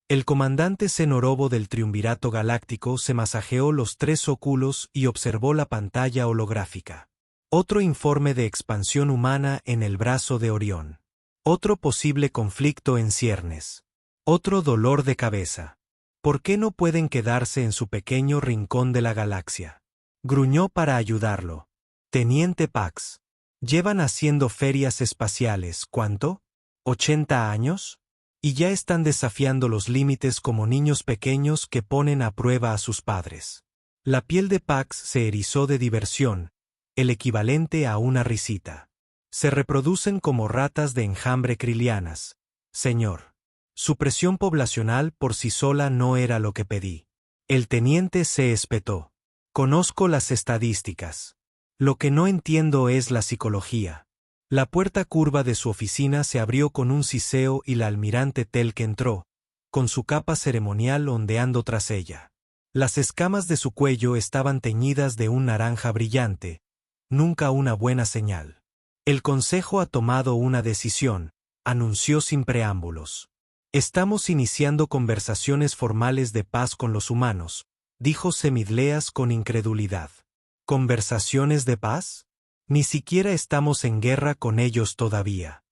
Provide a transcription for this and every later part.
El comandante Cenorobo del Triunvirato Galáctico se masajeó los 3 óculos y observó la pantalla holográfica. Otro informe de expansión humana en el brazo de Orión. Otro posible conflicto en ciernes. Otro dolor de cabeza. ¿Por qué no pueden quedarse en su pequeño rincón de la galaxia? Gruñó para ayudarlo. Teniente Pax. Llevan haciendo ferias espaciales, ¿cuánto? ¿80 años? Y ya están desafiando los límites como niños pequeños que ponen a prueba a sus padres. La piel de Pax se erizó de diversión, el equivalente a una risita. Se reproducen como ratas de enjambre krilianas, señor. Su presión poblacional por sí sola no era lo que pedí. El teniente se espetó. Conozco las estadísticas. Lo que no entiendo es la psicología. La puerta curva de su oficina se abrió con un siseo y la almirante Telk entró, con su capa ceremonial ondeando tras ella. Las escamas de su cuello estaban teñidas de un naranja brillante, nunca una buena señal. El Consejo ha tomado una decisión, anunció sin preámbulos. Estamos iniciando conversaciones formales de paz con los humanos, dijo Semidleas con incredulidad. ¿Conversaciones de paz? Ni siquiera estamos en guerra con ellos todavía.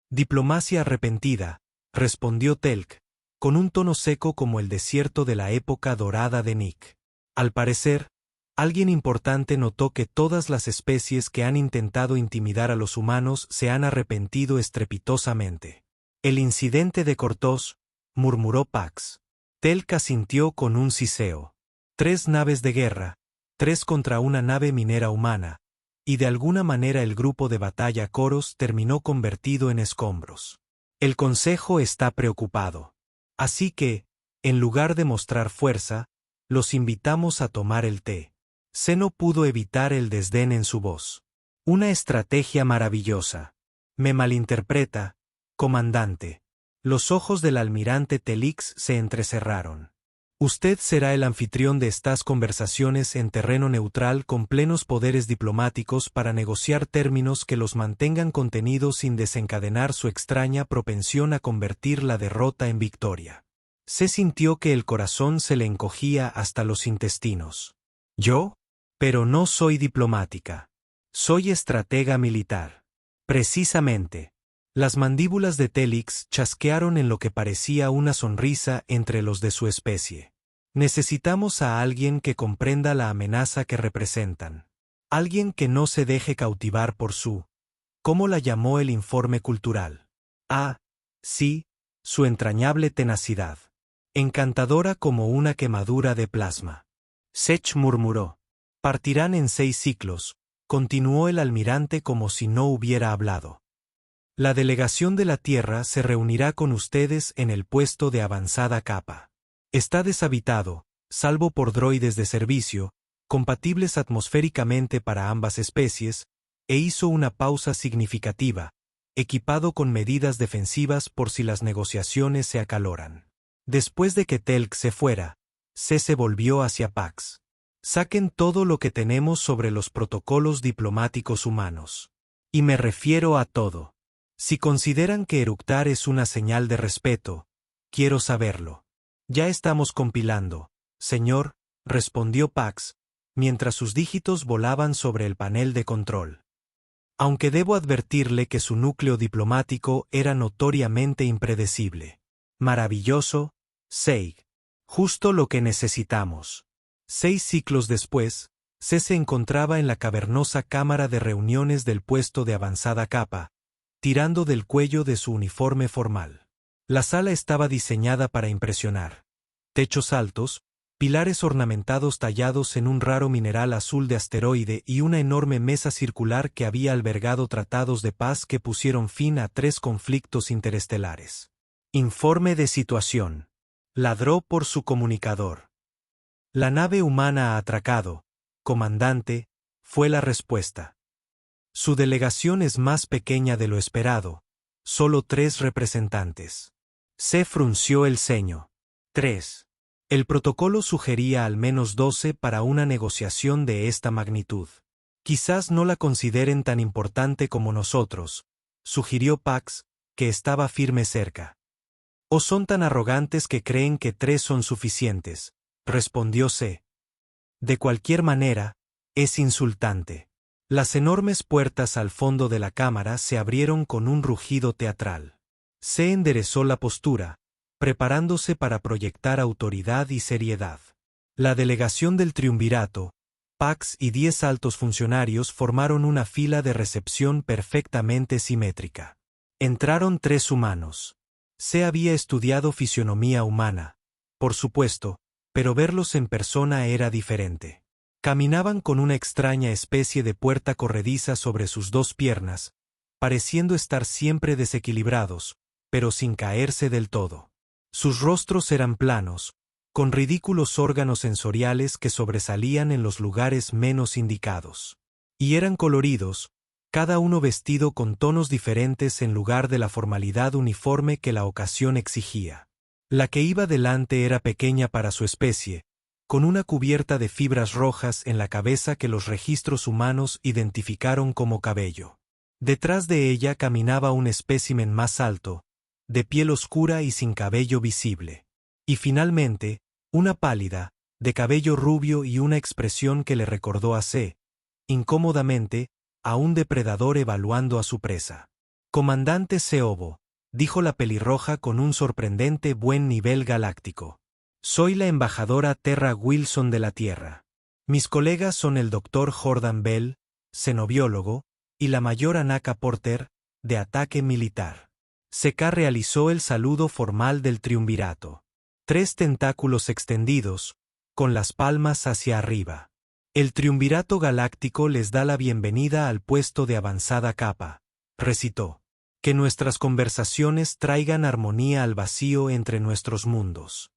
Diplomacia arrepentida, respondió Telk, con un tono seco como el desierto de la época dorada de Nick. Al parecer, alguien importante notó que todas las especies que han intentado intimidar a los humanos se han arrepentido estrepitosamente. El incidente de Cortos, murmuró Pax. Telk asintió con un siseo. 3 naves de guerra, 3 contra una nave minera humana, y de alguna manera el grupo de batalla Coros terminó convertido en escombros. El Consejo está preocupado. Así que, en lugar de mostrar fuerza, los invitamos a tomar el té. Seno pudo evitar el desdén en su voz. Una estrategia maravillosa. Me malinterpreta, comandante. Los ojos del almirante Telix se entrecerraron. Usted será el anfitrión de estas conversaciones en terreno neutral con plenos poderes diplomáticos para negociar términos que los mantengan contenidos sin desencadenar su extraña propensión a convertir la derrota en victoria. Se sintió que el corazón se le encogía hasta los intestinos. ¿Yo? Pero no soy diplomática. Soy estratega militar. Precisamente. Las mandíbulas de Telix chasquearon en lo que parecía una sonrisa entre los de su especie. Necesitamos a alguien que comprenda la amenaza que representan. Alguien que no se deje cautivar por su, ¿cómo la llamó el informe cultural? Ah, sí, su entrañable tenacidad. Encantadora como una quemadura de plasma. Sech murmuró. Partirán en 6 ciclos, continuó el almirante como si no hubiera hablado. La delegación de la Tierra se reunirá con ustedes en el puesto de avanzada capa. Está deshabitado, salvo por droides de servicio, compatibles atmosféricamente para ambas especies, e hizo una pausa significativa, equipado con medidas defensivas por si las negociaciones se acaloran. Después de que Telk se fuera, se volvió hacia Pax. Saquen todo lo que tenemos sobre los protocolos diplomáticos humanos. Y me refiero a todo. Si consideran que eructar es una señal de respeto, quiero saberlo. Ya estamos compilando, señor, respondió Pax, mientras sus dígitos volaban sobre el panel de control. Aunque debo advertirle que su núcleo diplomático era notoriamente impredecible. Maravilloso, Seig. Justo lo que necesitamos. 6 ciclos después, se encontraba en la cavernosa cámara de reuniones del puesto de avanzada capa, tirando del cuello de su uniforme formal. La sala estaba diseñada para impresionar. Techos altos, pilares ornamentados tallados en un raro mineral azul de asteroide y una enorme mesa circular que había albergado tratados de paz que pusieron fin a 3 conflictos interestelares. Informe de situación. Ladró por su comunicador. La nave humana ha atracado, comandante, fue la respuesta. Su delegación es más pequeña de lo esperado, solo 3 representantes. Se frunció el ceño. 3. El protocolo sugería al menos 12 para una negociación de esta magnitud. Quizás no la consideren tan importante como nosotros, sugirió Pax, que estaba firme cerca. ¿O son tan arrogantes que creen que 3 son suficientes?, respondió C. De cualquier manera, es insultante. Las enormes puertas al fondo de la cámara se abrieron con un rugido teatral. C enderezó la postura, preparándose para proyectar autoridad y seriedad. La delegación del triunvirato, Pax y 10 altos funcionarios formaron una fila de recepción perfectamente simétrica. Entraron 3 humanos. C había estudiado fisionomía humana, por supuesto, pero verlos en persona era diferente. Caminaban con una extraña especie de puerta corrediza sobre sus 2 piernas, pareciendo estar siempre desequilibrados, pero sin caerse del todo. Sus rostros eran planos, con ridículos órganos sensoriales que sobresalían en los lugares menos indicados. Y eran coloridos, cada uno vestido con tonos diferentes en lugar de la formalidad uniforme que la ocasión exigía. La que iba delante era pequeña para su especie, con una cubierta de fibras rojas en la cabeza que los registros humanos identificaron como cabello. Detrás de ella caminaba un espécimen más alto, de piel oscura y sin cabello visible. Y finalmente, una pálida, de cabello rubio y una expresión que le recordó a C, incómodamente, a un depredador evaluando a su presa. Comandante Seobo, dijo la pelirroja con un sorprendente buen nivel galáctico. Soy la embajadora Terra Wilson de la Tierra. Mis colegas son el Dr. Jordan Bell, xenobiólogo, y la mayor Anaka Porter, de ataque militar. CK realizó el saludo formal del triunvirato. 3 tentáculos extendidos, con las palmas hacia arriba. El triunvirato galáctico les da la bienvenida al puesto de avanzada capa, recitó. Que nuestras conversaciones traigan armonía al vacío entre nuestros mundos.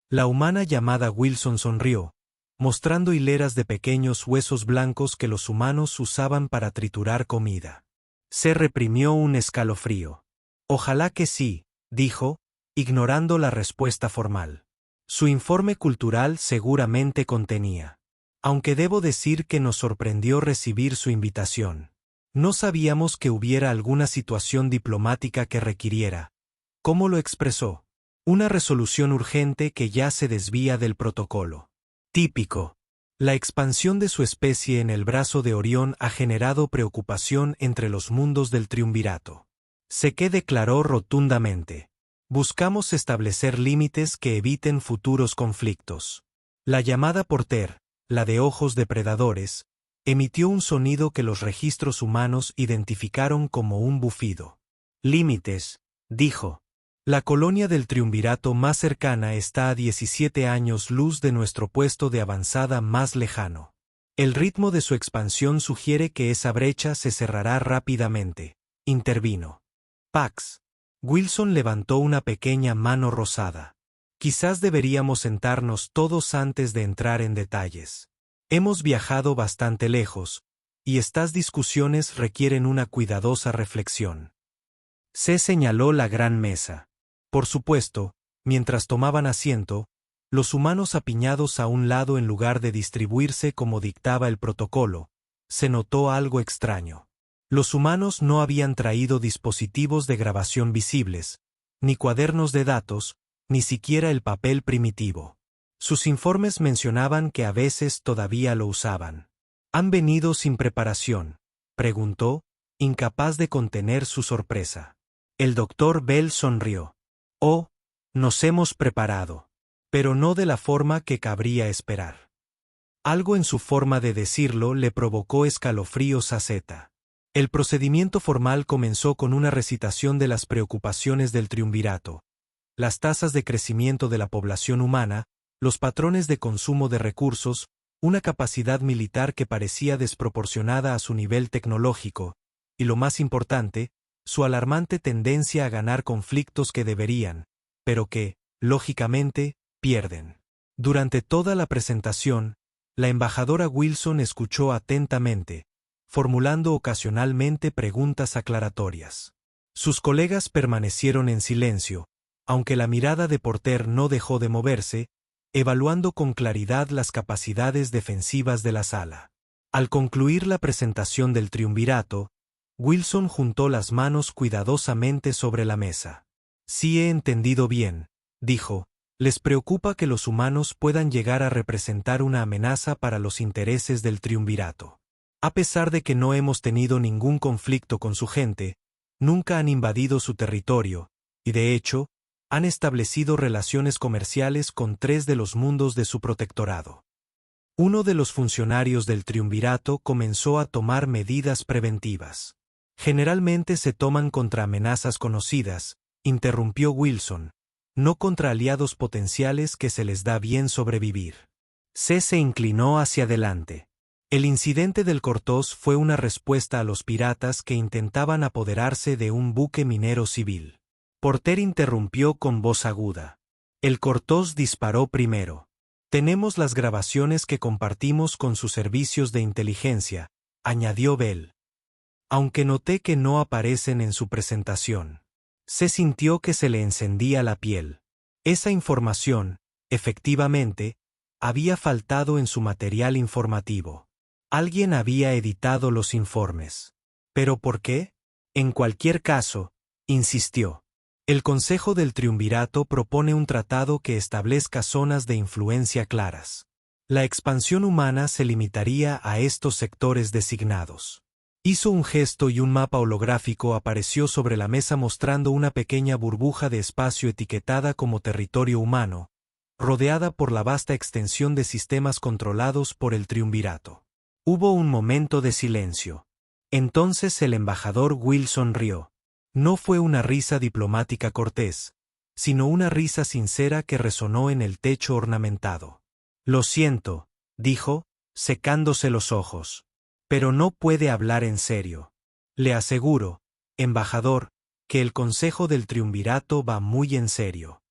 La humana llamada Wilson sonrió, mostrando hileras de pequeños huesos blancos que los humanos usaban para triturar comida. Se reprimió un escalofrío. Ojalá que sí, dijo, ignorando la respuesta formal. Su informe cultural seguramente contenía. Aunque debo decir que nos sorprendió recibir su invitación. No sabíamos que hubiera alguna situación diplomática que requiriera. ¿Cómo lo expresó? Una resolución urgente que ya se desvía del protocolo. Típico. La expansión de su especie en el brazo de Orión ha generado preocupación entre los mundos del triunvirato. CK declaró rotundamente. Buscamos establecer límites que eviten futuros conflictos. La llamada Porter, la de ojos depredadores, emitió un sonido que los registros humanos identificaron como un bufido. Límites, dijo. La colonia del triunvirato más cercana está a 17 años luz de nuestro puesto de avanzada más lejano. El ritmo de su expansión sugiere que esa brecha se cerrará rápidamente, intervino. Pax. Wilson levantó una pequeña mano rosada. Quizás deberíamos sentarnos todos antes de entrar en detalles. Hemos viajado bastante lejos, y estas discusiones requieren una cuidadosa reflexión. Se señaló la gran mesa. Por supuesto, mientras tomaban asiento, los humanos apiñados a un lado en lugar de distribuirse como dictaba el protocolo, se notó algo extraño. Los humanos no habían traído dispositivos de grabación visibles, ni cuadernos de datos, ni siquiera el papel primitivo. Sus informes mencionaban que a veces todavía lo usaban. ¿Han venido sin preparación?, preguntó, incapaz de contener su sorpresa. El doctor Bell sonrió. Oh, nos hemos preparado. Pero no de la forma que cabría esperar. Algo en su forma de decirlo le provocó escalofríos a Z. El procedimiento formal comenzó con una recitación de las preocupaciones del triunvirato, las tasas de crecimiento de la población humana, los patrones de consumo de recursos, una capacidad militar que parecía desproporcionada a su nivel tecnológico, y lo más importante, su alarmante tendencia a ganar conflictos que deberían, pero que, lógicamente, pierden. Durante toda la presentación, la embajadora Wilson escuchó atentamente, formulando ocasionalmente preguntas aclaratorias. Sus colegas permanecieron en silencio, aunque la mirada de Porter no dejó de moverse, evaluando con claridad las capacidades defensivas de la sala. Al concluir la presentación del triunvirato, Wilson juntó las manos cuidadosamente sobre la mesa. Si he entendido bien, dijo, les preocupa que los humanos puedan llegar a representar una amenaza para los intereses del triunvirato. A pesar de que no hemos tenido ningún conflicto con su gente, nunca han invadido su territorio, y de hecho, han establecido relaciones comerciales con 3 de los mundos de su protectorado. Uno de los funcionarios del triunvirato comenzó a tomar medidas preventivas. Generalmente se toman contra amenazas conocidas, interrumpió Wilson, no contra aliados potenciales que se les da bien sobrevivir. C se inclinó hacia adelante. El incidente del Cortós fue una respuesta a los piratas que intentaban apoderarse de un buque minero civil. Porter interrumpió con voz aguda. El Cortós disparó primero. Tenemos las grabaciones que compartimos con sus servicios de inteligencia, añadió Bell. Aunque noté que no aparecen en su presentación. Se sintió que se le encendía la piel. Esa información, efectivamente, había faltado en su material informativo. Alguien había editado los informes. ¿Pero por qué? En cualquier caso, insistió. El Consejo del Triunvirato propone un tratado que establezca zonas de influencia claras. La expansión humana se limitaría a estos sectores designados. Hizo un gesto y un mapa holográfico apareció sobre la mesa mostrando una pequeña burbuja de espacio etiquetada como territorio humano, rodeada por la vasta extensión de sistemas controlados por el Triunvirato. Hubo un momento de silencio. Entonces el embajador Wilson rió. No fue una risa diplomática cortés, sino una risa sincera que resonó en el techo ornamentado. Lo siento, dijo, secándose los ojos. Pero no puede hablar en serio. Le aseguro, embajador, que el Consejo del Triunvirato va muy en serio.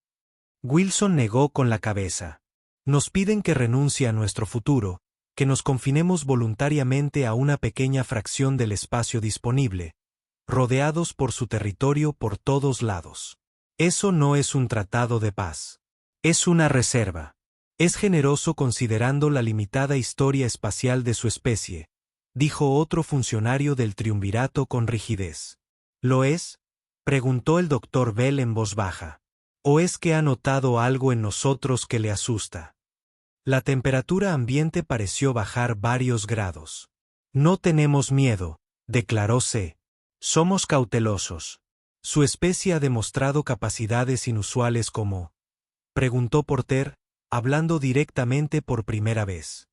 Wilson negó con la cabeza. Nos piden que renuncie a nuestro futuro, que nos confinemos voluntariamente a una pequeña fracción del espacio disponible, rodeados por su territorio por todos lados. Eso no es un tratado de paz. Es una reserva. Es generoso considerando la limitada historia espacial de su especie, dijo otro funcionario del triunvirato con rigidez. ¿Lo es? Preguntó el doctor Bell en voz baja. ¿O es que ha notado algo en nosotros que le asusta? La temperatura ambiente pareció bajar varios grados. No tenemos miedo, declaró C. Somos cautelosos. ¿Su especie ha demostrado capacidades inusuales como? Preguntó Porter, hablando directamente por primera vez.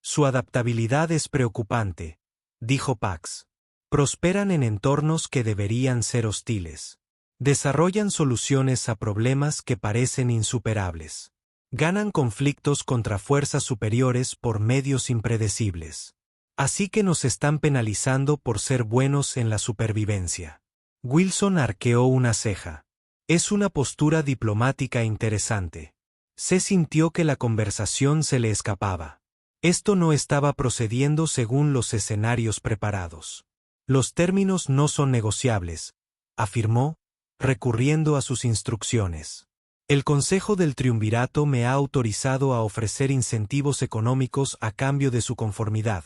Su adaptabilidad es preocupante, dijo Pax. Prosperan en entornos que deberían ser hostiles. Desarrollan soluciones a problemas que parecen insuperables. Ganan conflictos contra fuerzas superiores por medios impredecibles. Así que nos están penalizando por ser buenos en la supervivencia. Wilson arqueó una ceja. Es una postura diplomática interesante. Se sintió que la conversación se le escapaba. Esto no estaba procediendo según los escenarios preparados. Los términos no son negociables, afirmó, recurriendo a sus instrucciones. El Consejo del Triunvirato me ha autorizado a ofrecer incentivos económicos a cambio de su conformidad,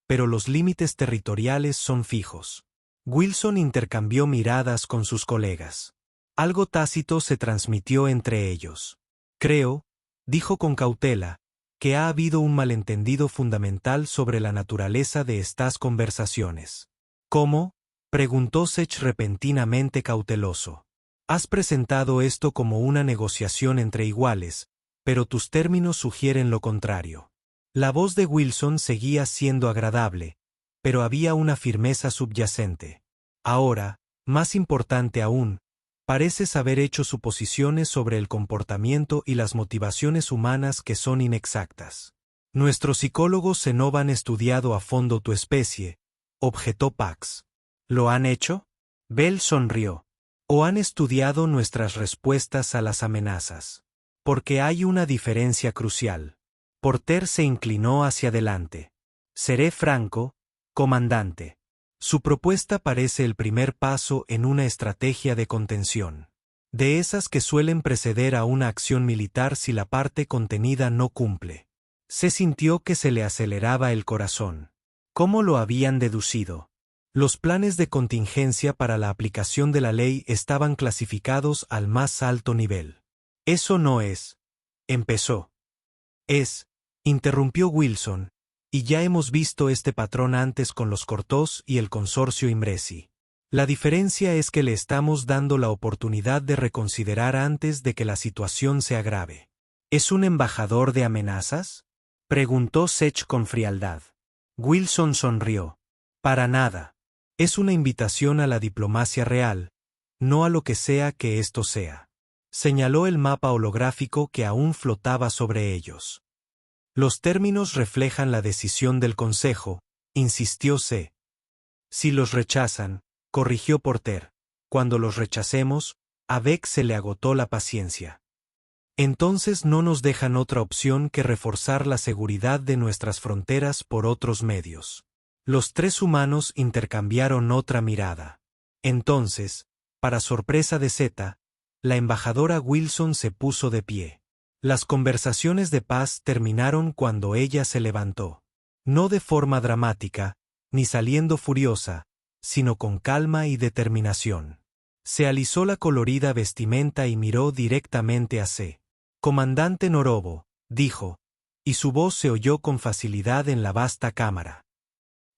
pero los límites territoriales son fijos. Wilson intercambió miradas con sus colegas. Algo tácito se transmitió entre ellos. Creo, dijo con cautela, que ha habido un malentendido fundamental sobre la naturaleza de estas conversaciones. ¿Cómo? Preguntó Sech repentinamente cauteloso. Has presentado esto como una negociación entre iguales, pero tus términos sugieren lo contrario. La voz de Wilson seguía siendo agradable, pero había una firmeza subyacente. Ahora, más importante aún, pareces haber hecho suposiciones sobre el comportamiento y las motivaciones humanas que son inexactas. Nuestros psicólogos no han estudiado a fondo tu especie, objetó Pax. ¿Lo han hecho? Bell sonrió. ¿O han estudiado nuestras respuestas a las amenazas? Porque hay una diferencia crucial. Porter se inclinó hacia adelante. Seré franco, comandante. Su propuesta parece el primer paso en una estrategia de contención. De esas que suelen preceder a una acción militar si la parte contenida no cumple. Se sintió que se le aceleraba el corazón. ¿Cómo lo habían deducido? Los planes de contingencia para la aplicación de la ley estaban clasificados al más alto nivel. Eso no es. Empezó. Interrumpió Wilson, y ya hemos visto este patrón antes con los Cortós y el consorcio Imresi. La diferencia es que le estamos dando la oportunidad de reconsiderar antes de que la situación se agrave. ¿Es un embajador de amenazas?, preguntó Sech con frialdad. Wilson sonrió. Para nada. Es una invitación a la diplomacia real, no a lo que sea que esto sea. Señaló el mapa holográfico que aún flotaba sobre ellos. Los términos reflejan la decisión del Consejo, insistió C. Si los rechazan, corrigió Porter. Cuando los rechacemos, a Beck se le agotó la paciencia. Entonces no nos dejan otra opción que reforzar la seguridad de nuestras fronteras por otros medios. Los tres humanos intercambiaron otra mirada. Entonces, para sorpresa de Zeta, la embajadora Wilson se puso de pie. Las conversaciones de paz terminaron cuando ella se levantó. No de forma dramática, ni saliendo furiosa, sino con calma y determinación. Se alisó la colorida vestimenta y miró directamente a C. Comandante Norobo, dijo, y su voz se oyó con facilidad en la vasta cámara.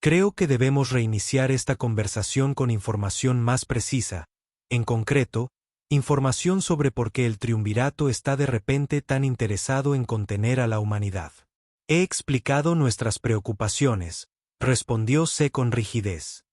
Creo que debemos reiniciar esta conversación con información más precisa, en concreto, información sobre por qué el triunvirato está de repente tan interesado en contener a la humanidad. He explicado nuestras preocupaciones, respondió C con rigidez.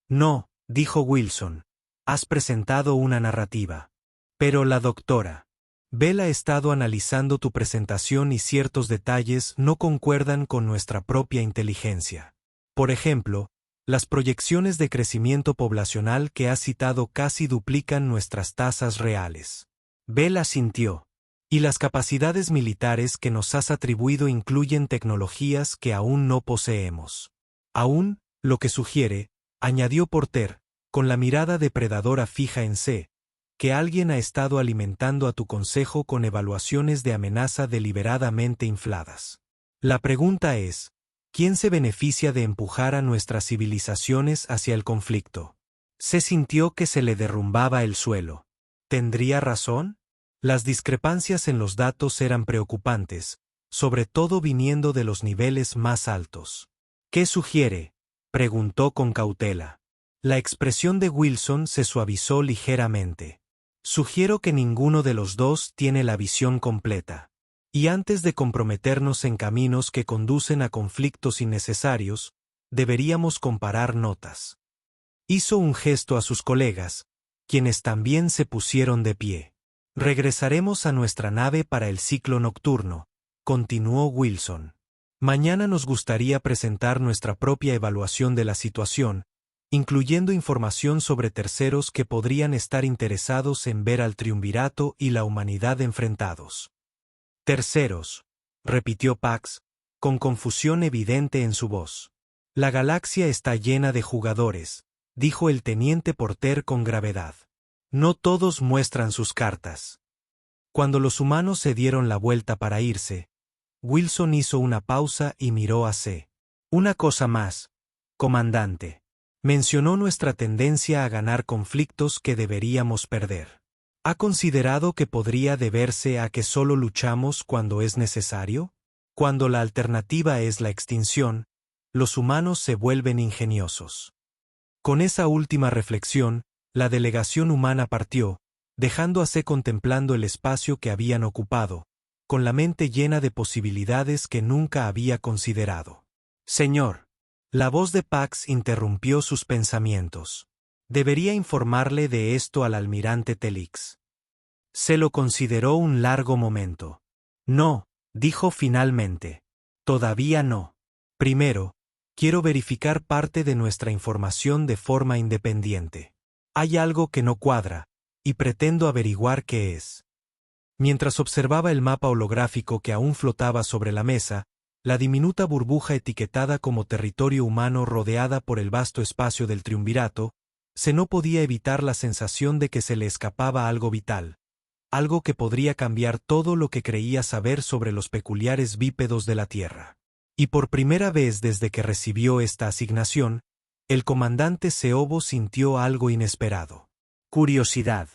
No, dijo Wilson, has presentado una narrativa. Pero la doctora Bell ha estado analizando tu presentación y ciertos detalles no concuerdan con nuestra propia inteligencia. Por ejemplo, las proyecciones de crecimiento poblacional que has citado casi duplican nuestras tasas reales. Bell asintió. Y las capacidades militares que nos has atribuido incluyen tecnologías que aún no poseemos. Aún, lo que sugiere, añadió Porter, con la mirada depredadora fija en C, que alguien ha estado alimentando a tu consejo con evaluaciones de amenaza deliberadamente infladas. La pregunta es, ¿quién se beneficia de empujar a nuestras civilizaciones hacia el conflicto? Se sintió que se le derrumbaba el suelo. ¿Tendría razón? Las discrepancias en los datos eran preocupantes, sobre todo viniendo de los niveles más altos. ¿Qué sugiere?, preguntó con cautela. La expresión de Wilson se suavizó ligeramente. Sugiero que ninguno de los dos tiene la visión completa. Y antes de comprometernos en caminos que conducen a conflictos innecesarios, deberíamos comparar notas. Hizo un gesto a sus colegas, quienes también se pusieron de pie. Regresaremos a nuestra nave para el ciclo nocturno, continuó Wilson. Mañana nos gustaría presentar nuestra propia evaluación de la situación, incluyendo información sobre terceros que podrían estar interesados en ver al triunvirato y la humanidad enfrentados. Terceros, repitió Pax, con confusión evidente en su voz. La galaxia está llena de jugadores, dijo el teniente Porter con gravedad. No todos muestran sus cartas. Cuando los humanos se dieron la vuelta para irse, Wilson hizo una pausa y miró a C. Una cosa más, comandante. Mencionó nuestra tendencia a ganar conflictos que deberíamos perder. ¿Ha considerado que podría deberse a que solo luchamos cuando es necesario? Cuando la alternativa es la extinción, los humanos se vuelven ingeniosos. Con esa última reflexión, la delegación humana partió, dejando a C contemplando el espacio que habían ocupado, con la mente llena de posibilidades que nunca había considerado. Señor. La voz de Pax interrumpió sus pensamientos. Debería informarle de esto al almirante Telix. Se lo consideró un largo momento. No, dijo finalmente. Todavía no. Primero, quiero verificar parte de nuestra información de forma independiente. Hay algo que no cuadra, y pretendo averiguar qué es. Mientras observaba el mapa holográfico que aún flotaba sobre la mesa, la diminuta burbuja etiquetada como territorio humano rodeada por el vasto espacio del triunvirato, se no podía evitar la sensación de que se le escapaba algo vital, algo que podría cambiar todo lo que creía saber sobre los peculiares bípedos de la Tierra. Y por primera vez desde que recibió esta asignación, El comandante Seobo sintió algo inesperado. Curiosidad.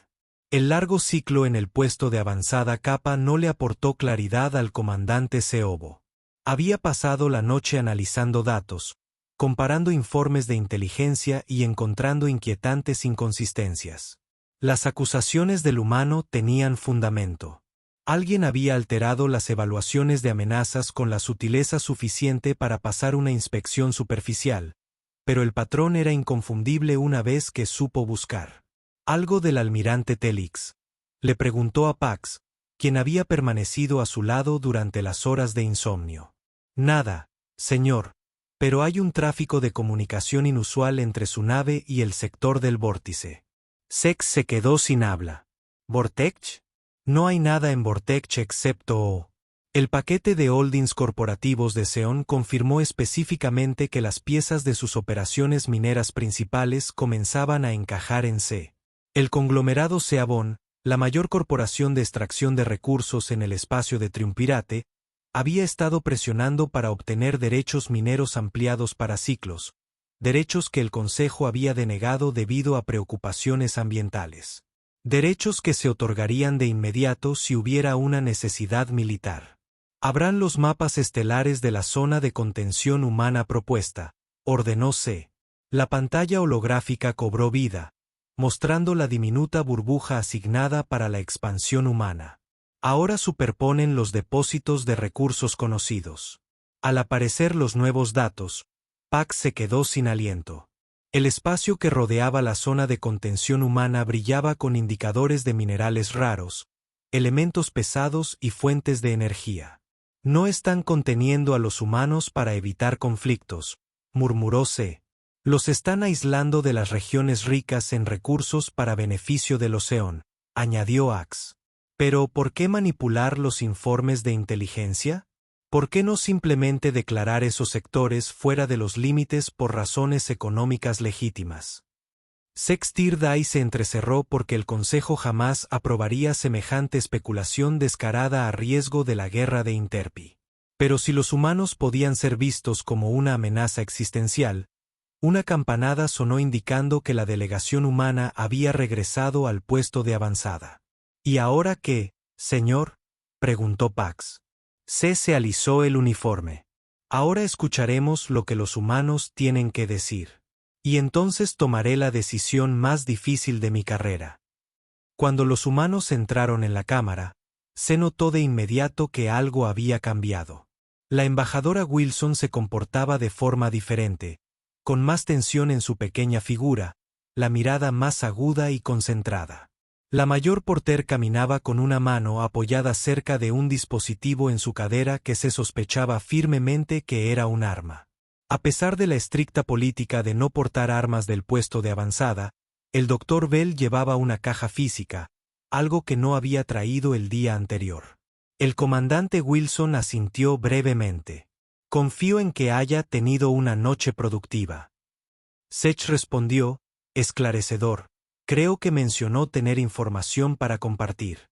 El largo ciclo en el puesto de avanzada capa no le aportó claridad al comandante Seobo. Había pasado la noche analizando datos, comparando informes de inteligencia y encontrando inquietantes inconsistencias. Las acusaciones del humano tenían fundamento. Alguien había alterado las evaluaciones de amenazas con la sutileza suficiente para pasar una inspección superficial, pero el patrón era inconfundible una vez que supo buscar. Algo del almirante Telix. Le preguntó a Pax, quien había permanecido a su lado durante las horas de insomnio. Nada, señor, pero hay un tráfico de comunicación inusual entre su nave y el sector del vórtice. Sex se quedó sin habla. ¿Vortex? No hay nada en Vortex excepto... El paquete de holdings corporativos de Seon confirmó específicamente que las piezas de sus operaciones mineras principales comenzaban a encajar en C. El conglomerado Seabon, la mayor corporación de extracción de recursos en el espacio de Triunvirate, había estado presionando para obtener derechos mineros ampliados para ciclos, derechos que el Consejo había denegado debido a preocupaciones ambientales. Derechos que se otorgarían de inmediato si hubiera una necesidad militar. Habrán los mapas estelares de la zona de contención humana propuesta, ordenó C. La pantalla holográfica cobró vida, mostrando la diminuta burbuja asignada para la expansión humana. Ahora superponen los depósitos de recursos conocidos. Al aparecer los nuevos datos, Pax se quedó sin aliento. El espacio que rodeaba la zona de contención humana brillaba con indicadores de minerales raros, elementos pesados y fuentes de energía. No están conteniendo a los humanos para evitar conflictos, murmuró C. Los están aislando de las regiones ricas en recursos para beneficio del Oceón, añadió Ax. Pero ¿por qué manipular los informes de inteligencia? ¿Por qué no simplemente declarar esos sectores fuera de los límites por razones económicas legítimas? Sextirdai se entrecerró porque el Consejo jamás aprobaría semejante especulación descarada a riesgo de la guerra de Interpi. Pero si los humanos podían ser vistos como una amenaza existencial, una campanada sonó indicando que la delegación humana había regresado al puesto de avanzada. ¿Y ahora qué, señor?, preguntó Pax. C se alisó el uniforme. Ahora escucharemos lo que los humanos tienen que decir. Y entonces tomaré la decisión más difícil de mi carrera. Cuando los humanos entraron en la cámara, se notó de inmediato que algo había cambiado. La embajadora Wilson se comportaba de forma diferente, con más tensión en su pequeña figura, la mirada más aguda y concentrada. La mayor Porter caminaba con una mano apoyada cerca de un dispositivo en su cadera que se sospechaba firmemente que era un arma. A pesar de la estricta política de no portar armas del puesto de avanzada, el Dr. Bell llevaba una caja física, algo que no había traído el día anterior. El comandante Wilson asintió brevemente. Confío en que haya tenido una noche productiva. Sech respondió, esclarecedor. Creo que mencionó tener información para compartir.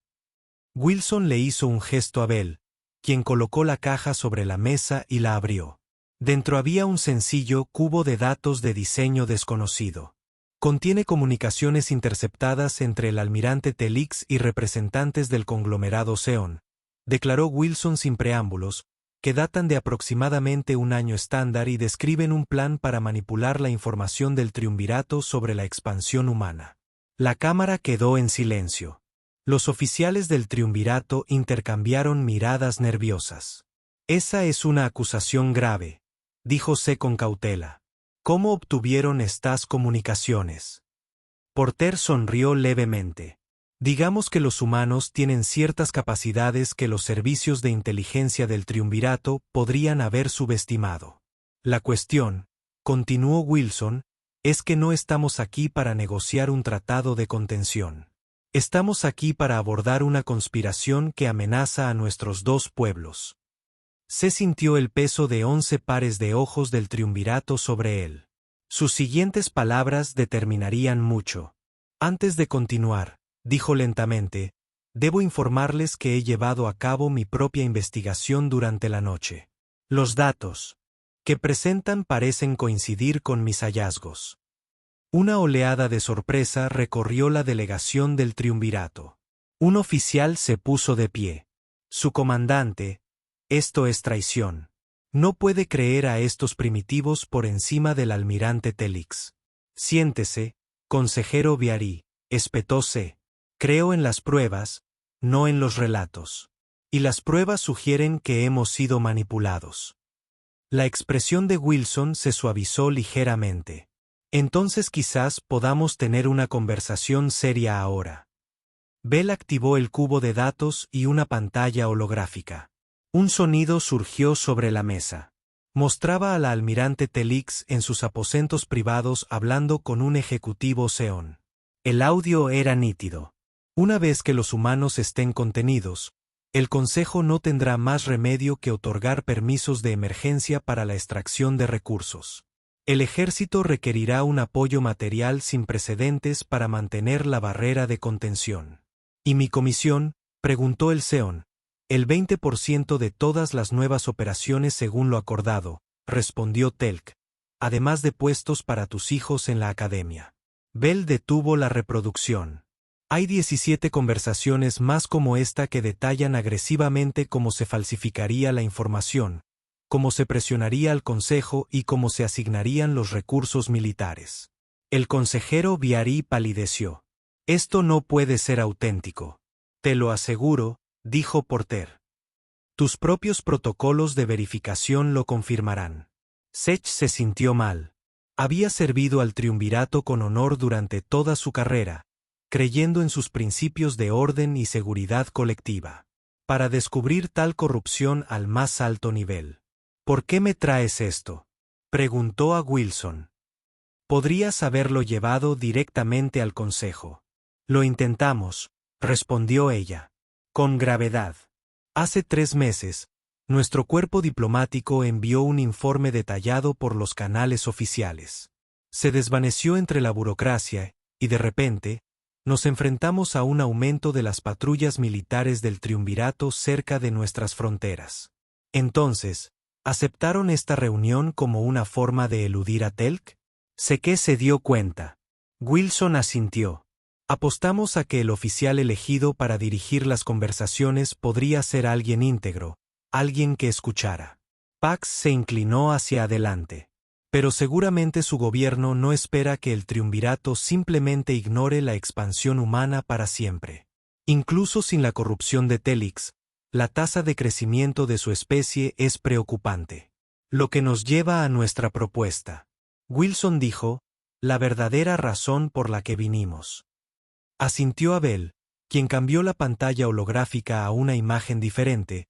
Wilson le hizo un gesto a Bell, quien colocó la caja sobre la mesa y la abrió. Dentro había un sencillo cubo de datos de diseño desconocido. Contiene comunicaciones interceptadas entre el almirante Telix y representantes del conglomerado Seon, declaró Wilson sin preámbulos, que datan de aproximadamente un año estándar y describen un plan para manipular la información del triunvirato sobre la expansión humana. La cámara quedó en silencio. Los oficiales del triunvirato intercambiaron miradas nerviosas. Esa es una acusación grave, dijo C con cautela. ¿Cómo obtuvieron estas comunicaciones? Porter sonrió levemente. Digamos que los humanos tienen ciertas capacidades que los servicios de inteligencia del triunvirato podrían haber subestimado. La cuestión, continuó Wilson, es que no estamos aquí para negociar un tratado de contención. Estamos aquí para abordar una conspiración que amenaza a nuestros dos pueblos. Se sintió el peso de 11 pares de ojos del triunvirato sobre él. Sus siguientes palabras determinarían mucho. Antes de continuar, dijo lentamente, debo informarles que he llevado a cabo mi propia investigación durante la noche. Los datos que presentan parecen coincidir con mis hallazgos. Una oleada de sorpresa recorrió la delegación del triunvirato. Un oficial se puso de pie. Su comandante, esto es traición. No puede creer a estos primitivos por encima del almirante Telix. Siéntese, consejero Viari, espetó C. Creo en las pruebas, no en los relatos. Y las pruebas sugieren que hemos sido manipulados. La expresión de Wilson se suavizó ligeramente. Entonces quizás podamos tener una conversación seria ahora. Bell activó el cubo de datos y una pantalla holográfica. Un sonido surgió sobre la mesa. Mostraba a la almirante Telix en sus aposentos privados hablando con un ejecutivo Seon. El audio era nítido. Una vez que los humanos estén contenidos, el Consejo no tendrá más remedio que otorgar permisos de emergencia para la extracción de recursos. El ejército requerirá un apoyo material sin precedentes para mantener la barrera de contención. ¿Y mi comisión?, preguntó el Seon. El 20% de todas las nuevas operaciones según lo acordado, respondió Telk, además de puestos para tus hijos en la academia. Bell detuvo la reproducción. Hay 17 conversaciones más como esta que detallan agresivamente cómo se falsificaría la información, cómo se presionaría al Consejo y cómo se asignarían los recursos militares. El consejero Viari palideció. Esto no puede ser auténtico. Te lo aseguro, dijo Porter. Tus propios protocolos de verificación lo confirmarán. Sech se sintió mal. Había servido al triunvirato con honor durante toda su carrera, creyendo en sus principios de orden y seguridad colectiva. Para descubrir tal corrupción al más alto nivel. ¿Por qué me traes esto?, preguntó a Wilson. Podrías haberlo llevado directamente al Consejo. Lo intentamos, respondió ella. Con gravedad. Hace 3 meses, nuestro cuerpo diplomático envió un informe detallado por los canales oficiales. Se desvaneció entre la burocracia, y de repente, nos enfrentamos a un aumento de las patrullas militares del triunvirato cerca de nuestras fronteras. Entonces, ¿aceptaron esta reunión como una forma de eludir a Telk? Sé que se dio cuenta. Wilson asintió. Apostamos a que el oficial elegido para dirigir las conversaciones podría ser alguien íntegro, alguien que escuchara. Pax se inclinó hacia adelante. Pero seguramente su gobierno no espera que el triunvirato simplemente ignore la expansión humana para siempre. Incluso sin la corrupción de Telix, la tasa de crecimiento de su especie es preocupante. Lo que nos lleva a nuestra propuesta. Wilson dijo, la verdadera razón por la que vinimos. Asintió Abel, quien cambió la pantalla holográfica a una imagen diferente,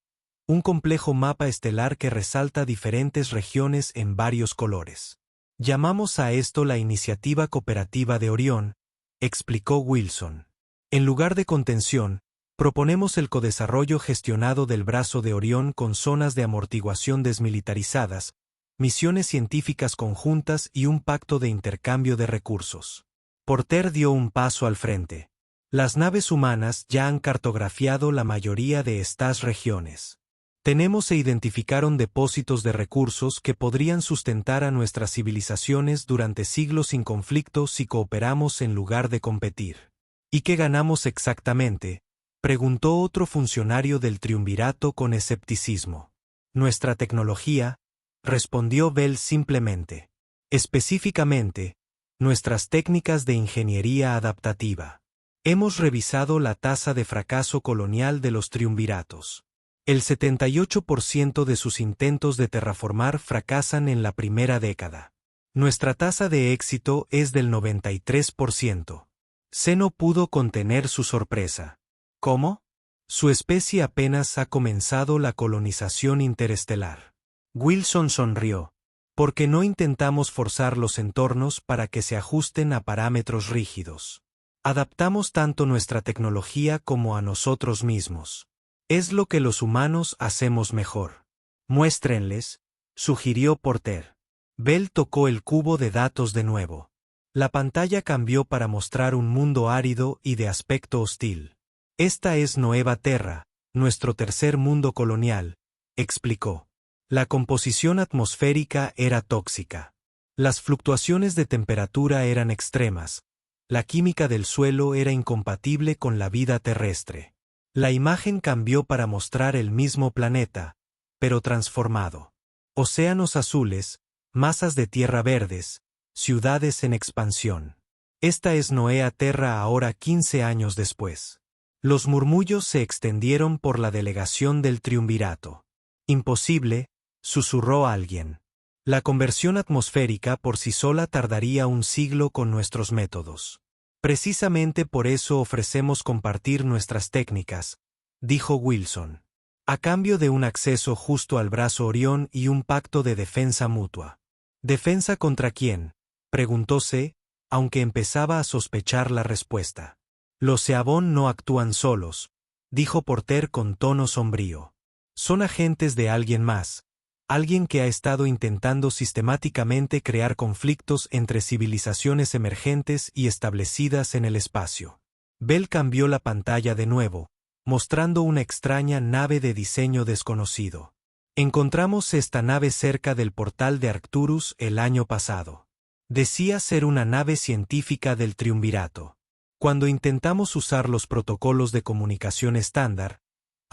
un complejo mapa estelar que resalta diferentes regiones en varios colores. Llamamos a esto la Iniciativa Cooperativa de Orión, explicó Wilson. En lugar de contención, proponemos el codesarrollo gestionado del brazo de Orión con zonas de amortiguación desmilitarizadas, misiones científicas conjuntas y un pacto de intercambio de recursos. Porter dio un paso al frente. Las naves humanas ya han cartografiado la mayoría de estas regiones. Tenemos e identificaron depósitos de recursos que podrían sustentar a nuestras civilizaciones durante siglos sin conflicto si cooperamos en lugar de competir. ¿Y qué ganamos exactamente?, preguntó otro funcionario del triunvirato con escepticismo. Nuestra tecnología, respondió Bell simplemente. Específicamente, nuestras técnicas de ingeniería adaptativa. Hemos revisado la tasa de fracaso colonial de los triunviratos. El 78% de sus intentos de terraformar fracasan en la primera década. Nuestra tasa de éxito es del 93%. Seno pudo contener su sorpresa. ¿Cómo? Su especie apenas ha comenzado la colonización interestelar. Wilson sonrió. Porque no intentamos forzar los entornos para que se ajusten a parámetros rígidos. Adaptamos tanto nuestra tecnología como a nosotros mismos. Es lo que los humanos hacemos mejor. Muéstrenles, sugirió Porter. Bell tocó el cubo de datos de nuevo. La pantalla cambió para mostrar un mundo árido y de aspecto hostil. Esta es Nueva Terra, nuestro tercer mundo colonial, explicó. La composición atmosférica era tóxica. Las fluctuaciones de temperatura eran extremas. La química del suelo era incompatible con la vida terrestre. La imagen cambió para mostrar el mismo planeta, pero transformado. Océanos azules, masas de tierra verdes, ciudades en expansión. Esta es Noea Terra ahora 15 años después. Los murmullos se extendieron por la delegación del triunvirato. Imposible, susurró alguien. La conversión atmosférica por sí sola tardaría un siglo con nuestros métodos. Precisamente por eso ofrecemos compartir nuestras técnicas, dijo Wilson. A cambio de un acceso justo al brazo Orión y un pacto de defensa mutua. ¿Defensa contra quién?, preguntóse, aunque empezaba a sospechar la respuesta. Los Seabón no actúan solos, dijo Porter con tono sombrío. Son agentes de alguien más, alguien que ha estado intentando sistemáticamente crear conflictos entre civilizaciones emergentes y establecidas en el espacio. Bell cambió la pantalla de nuevo, mostrando una extraña nave de diseño desconocido. Encontramos esta nave cerca del portal de Arcturus el año pasado. Decía ser una nave científica del triunvirato. Cuando intentamos usar los protocolos de comunicación estándar,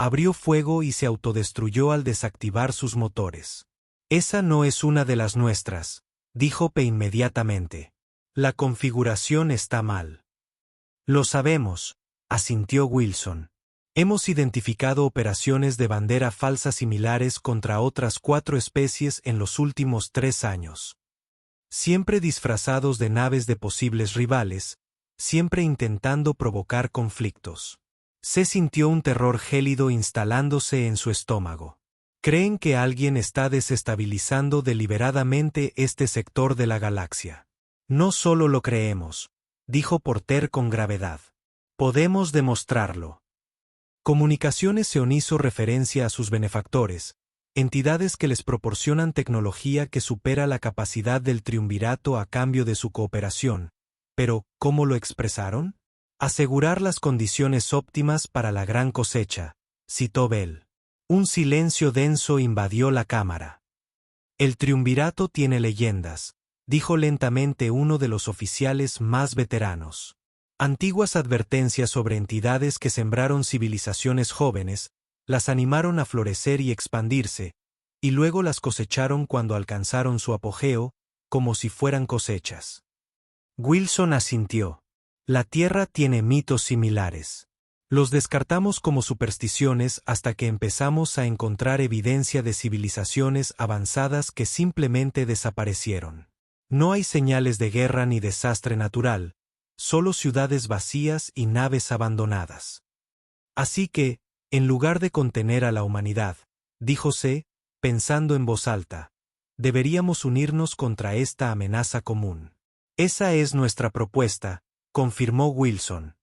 abrió fuego y se autodestruyó al desactivar sus motores. Esa no es una de las nuestras, dijo P inmediatamente. La configuración está mal. Lo sabemos, asintió Wilson. Hemos identificado operaciones de bandera falsa similares contra otras 4 especies en los últimos 3 años. Siempre disfrazados de naves de posibles rivales, siempre intentando provocar conflictos. Se sintió un terror gélido instalándose en su estómago. Creen que alguien está desestabilizando deliberadamente este sector de la galaxia. No solo lo creemos, dijo Porter con gravedad. Podemos demostrarlo. Comunicaciones Seon hizo referencia a sus benefactores, entidades que les proporcionan tecnología que supera la capacidad del triunvirato a cambio de su cooperación. Pero, ¿cómo lo expresaron? Asegurar las condiciones óptimas para la gran cosecha, citó Bell. Un silencio denso invadió la cámara. El triunvirato tiene leyendas, dijo lentamente uno de los oficiales más veteranos. Antiguas advertencias sobre entidades que sembraron civilizaciones jóvenes, las animaron a florecer y expandirse, y luego las cosecharon cuando alcanzaron su apogeo, como si fueran cosechas. Wilson asintió. La Tierra tiene mitos similares. Los descartamos como supersticiones hasta que empezamos a encontrar evidencia de civilizaciones avanzadas que simplemente desaparecieron. No hay señales de guerra ni desastre natural, solo ciudades vacías y naves abandonadas. Así que, en lugar de contener a la humanidad, díjose, pensando en voz alta, deberíamos unirnos contra esta amenaza común. Esa es nuestra propuesta, confirmó Wilson.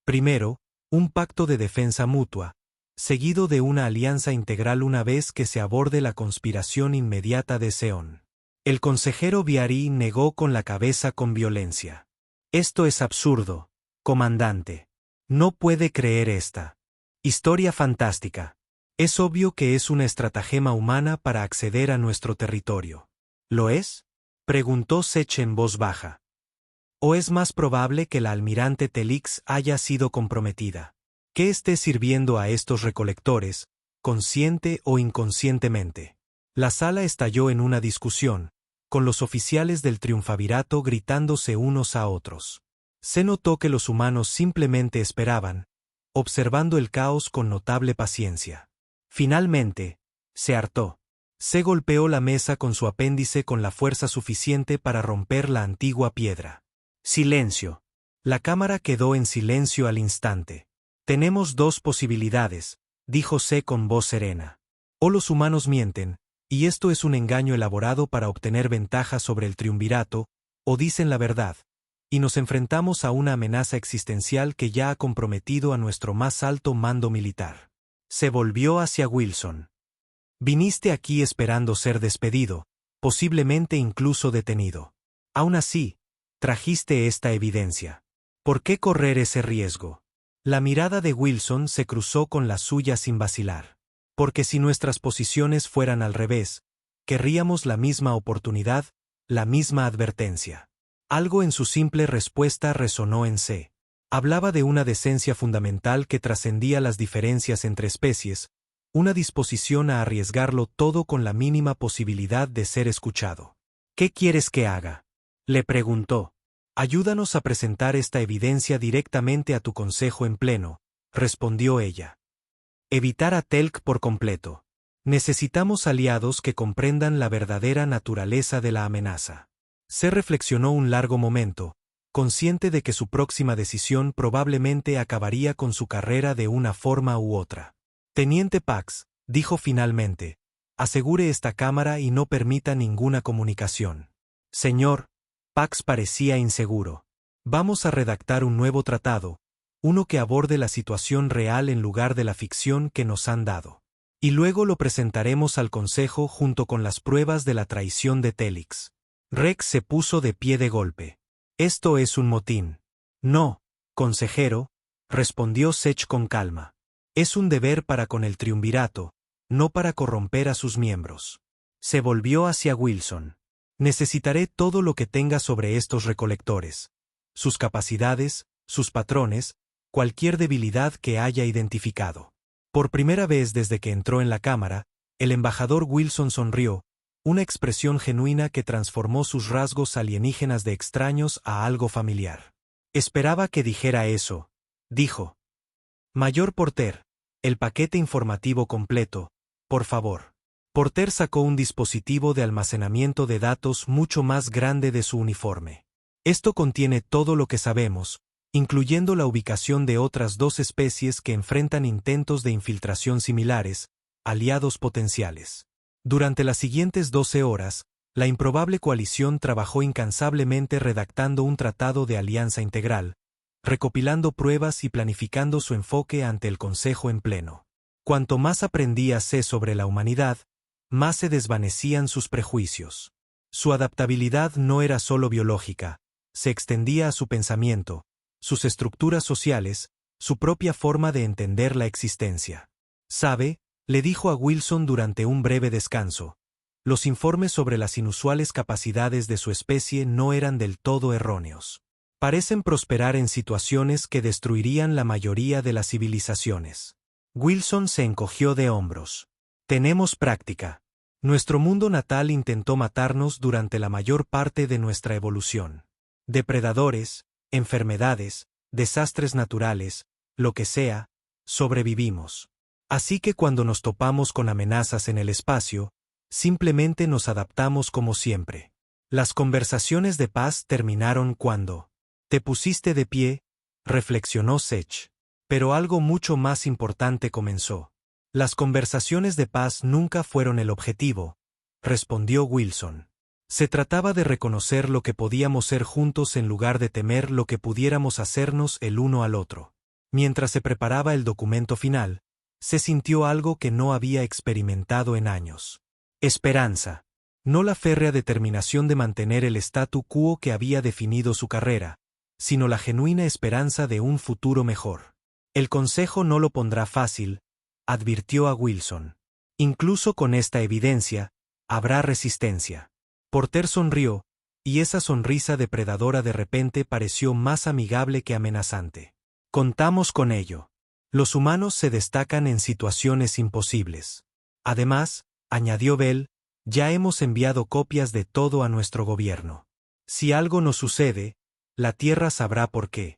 Primero, un pacto de defensa mutua, seguido de una alianza integral una vez que se aborde la conspiración inmediata de Seon. El consejero Viari negó con la cabeza con violencia. Esto es absurdo, comandante. No puede creer esta historia fantástica. Es obvio que es una estratagema humana para acceder a nuestro territorio. ¿Lo es?, preguntó Sech en voz baja. ¿O es más probable que la almirante Telix haya sido comprometida? ¿Qué esté sirviendo a estos recolectores, consciente o inconscientemente? La sala estalló en una discusión, con los oficiales del triunvirato gritándose unos a otros. Se notó que los humanos simplemente esperaban, observando el caos con notable paciencia. Finalmente, se hartó. Se golpeó la mesa con su apéndice con la fuerza suficiente para romper la antigua piedra. Silencio. La cámara quedó en silencio al instante. Tenemos 2 posibilidades, dijo C con voz serena. O los humanos mienten, y esto es un engaño elaborado para obtener ventaja sobre el triunvirato, o dicen la verdad, y nos enfrentamos a una amenaza existencial que ya ha comprometido a nuestro más alto mando militar. Se volvió hacia Wilson. Viniste aquí esperando ser despedido, posiblemente incluso detenido. Aún así, trajiste esta evidencia. ¿Por qué correr ese riesgo? La mirada de Wilson se cruzó con la suya sin vacilar. Porque si nuestras posiciones fueran al revés, querríamos la misma oportunidad, la misma advertencia. Algo en su simple respuesta resonó en C. Hablaba de una decencia fundamental que trascendía las diferencias entre especies, una disposición a arriesgarlo todo con la mínima posibilidad de ser escuchado. ¿Qué quieres que haga?, le preguntó. Ayúdanos a presentar esta evidencia directamente a tu consejo en pleno, respondió ella. Evitar a Telk por completo. Necesitamos aliados que comprendan la verdadera naturaleza de la amenaza. Se reflexionó un largo momento, consciente de que su próxima decisión probablemente acabaría con su carrera de una forma u otra. Teniente Pax, dijo finalmente, asegure esta cámara y no permita ninguna comunicación. Señor, Pax parecía inseguro. Vamos a redactar un nuevo tratado, uno que aborde la situación real en lugar de la ficción que nos han dado. Y luego lo presentaremos al Consejo junto con las pruebas de la traición de Telix. Rex se puso de pie de golpe. Esto es un motín. No, consejero, respondió Sech con calma. Es un deber para con el triunvirato, no para corromper a sus miembros. Se volvió hacia Wilson. Necesitaré todo lo que tenga sobre estos recolectores. Sus capacidades, sus patrones, cualquier debilidad que haya identificado. Por primera vez desde que entró en la cámara, el embajador Wilson sonrió, una expresión genuina que transformó sus rasgos alienígenas de extraños a algo familiar. Esperaba que dijera eso, dijo. Mayor Porter, el paquete informativo completo, por favor. Porter sacó un dispositivo de almacenamiento de datos mucho más grande de su uniforme. Esto contiene todo lo que sabemos, incluyendo la ubicación de otras 2 especies que enfrentan intentos de infiltración similares, aliados potenciales. Durante las siguientes 12 horas, la improbable coalición trabajó incansablemente redactando un tratado de alianza integral, recopilando pruebas y planificando su enfoque ante el Consejo en pleno. Cuanto más aprendía C sobre la humanidad, más se desvanecían sus prejuicios. Su adaptabilidad no era solo biológica, se extendía a su pensamiento, sus estructuras sociales, su propia forma de entender la existencia. ¿Sabe?, le dijo a Wilson durante un breve descanso. Los informes sobre las inusuales capacidades de su especie no eran del todo erróneos. Parecen prosperar en situaciones que destruirían la mayoría de las civilizaciones. Wilson se encogió de hombros. Tenemos práctica. Nuestro mundo natal intentó matarnos durante la mayor parte de nuestra evolución. Depredadores, enfermedades, desastres naturales, lo que sea, sobrevivimos. Así que cuando nos topamos con amenazas en el espacio, simplemente nos adaptamos como siempre. Las conversaciones de paz terminaron cuando te pusiste de pie, reflexionó Sech. Pero algo mucho más importante comenzó. Las conversaciones de paz nunca fueron el objetivo, respondió Wilson. Se trataba de reconocer lo que podíamos ser juntos en lugar de temer lo que pudiéramos hacernos el uno al otro. Mientras se preparaba el documento final, se sintió algo que no había experimentado en años. Esperanza. No la férrea determinación de mantener el statu quo que había definido su carrera, sino la genuina esperanza de un futuro mejor. El Consejo no lo pondrá fácil, advirtió a Wilson. Incluso con esta evidencia, habrá resistencia. Porter sonrió, y esa sonrisa depredadora de repente pareció más amigable que amenazante. Contamos con ello. Los humanos se destacan en situaciones imposibles. Además, añadió Bell, ya hemos enviado copias de todo a nuestro gobierno. Si algo nos sucede, la Tierra sabrá por qué.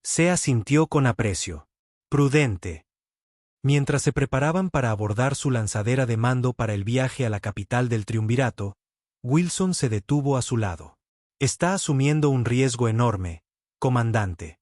Se asintió con aprecio. Prudente. Mientras se preparaban para abordar su lanzadera de mando para el viaje a la capital del triunvirato, Wilson se detuvo a su lado. Está asumiendo un riesgo enorme, comandante.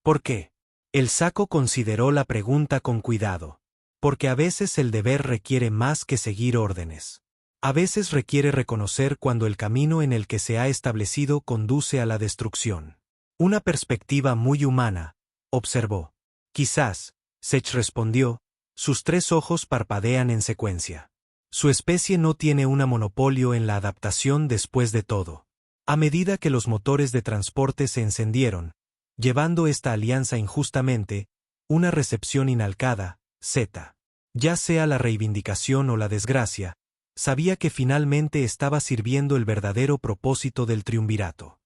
¿Por qué? El saco consideró la pregunta con cuidado. Porque a veces el deber requiere más que seguir órdenes. A veces requiere reconocer cuando el camino en el que se ha establecido conduce a la destrucción. Una perspectiva muy humana, observó. Quizás, Sech respondió, sus 3 ojos parpadean en secuencia. Su especie no tiene un monopolio en la adaptación después de todo. A medida que los motores de transporte se encendieron, llevando esta alianza injustamente, una recepción inalcada, Z. Ya sea la reivindicación o la desgracia, sabía que finalmente estaba sirviendo el verdadero propósito del triunvirato.